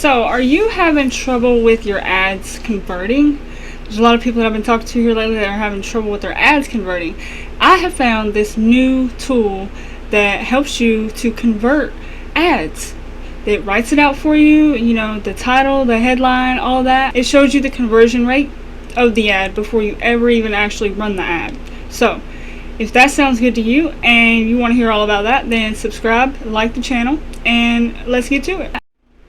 So, are you having trouble with your ads converting? There's a lot of people that I've been talking to here lately that are having trouble with their ads converting. I have found this new tool that helps you to convert ads. It writes it out for you, you know, the title, the headline, all that. It shows you the conversion rate of the ad before you ever even actually run the ad. So, if that sounds good to you and you want to hear all about that, then subscribe, like the channel, and let's get to it.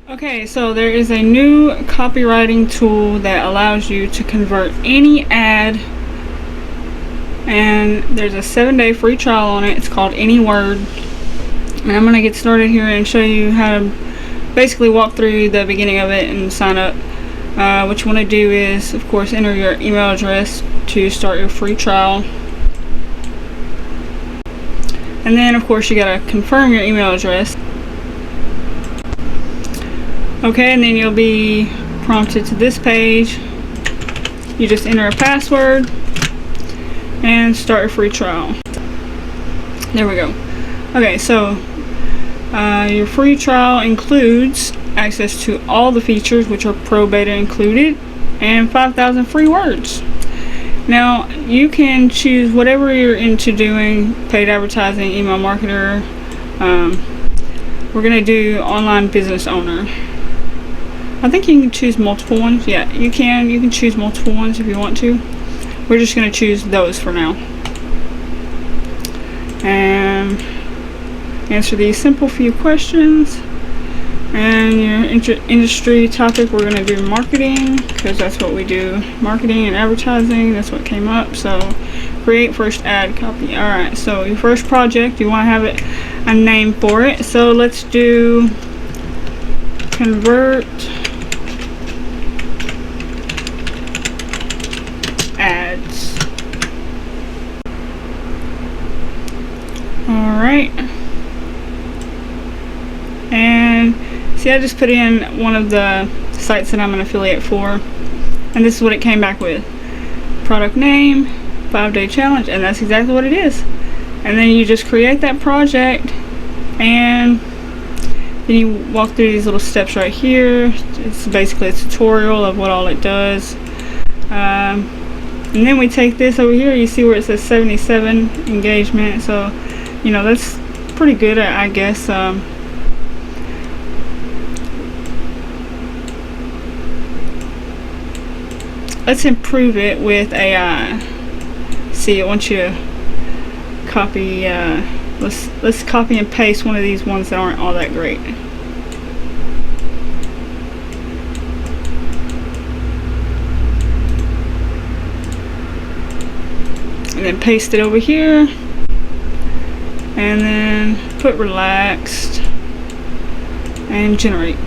Okay, so there is a new copywriting tool that allows you to convert any ad, and there's a 7-day free trial on it. It's called Any Word, and I'm going to get started here and show you how to basically walk through the beginning of it and sign up. What you want to do is, of course, enter your email address to start your free trial. And then, of course, you gotta confirm your email address. Okay, and then you'll be prompted to this page. You just enter a password and start your free trial. There we go. Okay, so your free trial includes access to all the features, which are pro beta included, and 5,000 free words. Now, you can choose whatever you're into doing: paid advertising, email marketer. We're going to do online business owner. I think you can choose multiple ones. Yeah, you can. You can choose multiple ones if you want to. We're just going to choose those for now. And answer these simple few questions. And your industry topic, we're going to do marketing, because that's what we do. Marketing and advertising, that's what came up. So create first ad copy. Alright, so your first project, you want to have a name for it. So let's do convert ads. Alright. And see, I just put in one of the sites that I'm an affiliate for, and this is what it came back with. Product name, 5-day challenge, and that's exactly what it is. And then you just create that project, and then you walk through these little steps right here. It's basically a tutorial of what all it does. And then we take this over here. You see where it says 77 engagement. So, you know, that's pretty good, I guess. Let's improve it with AI. See, it wants you to copy. Let's copy and paste one of these ones that aren't all that great. And then paste it over here. And then put relaxed and generate.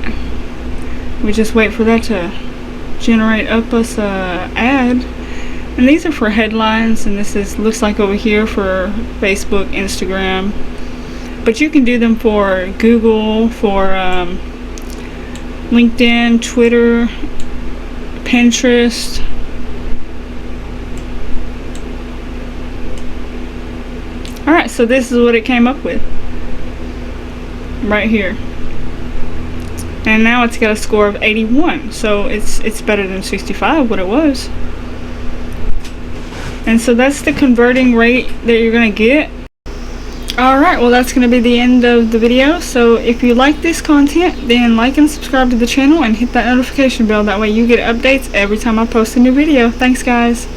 We just wait for that to generate up us a ad, and these are for headlines, and this is looks like over here for Facebook, Instagram, but you can do them for Google, for LinkedIn, Twitter, Pinterest. Alright, so this is what it came up with right here. And now it's got a score of 81, so it's better than 65, what it was. And so that's the converting rate that you're going to get. Alright, well, that's going to be the end of the video. So if you like this content, then like and subscribe to the channel and hit that notification bell. That way you get updates every time I post a new video. Thanks, guys.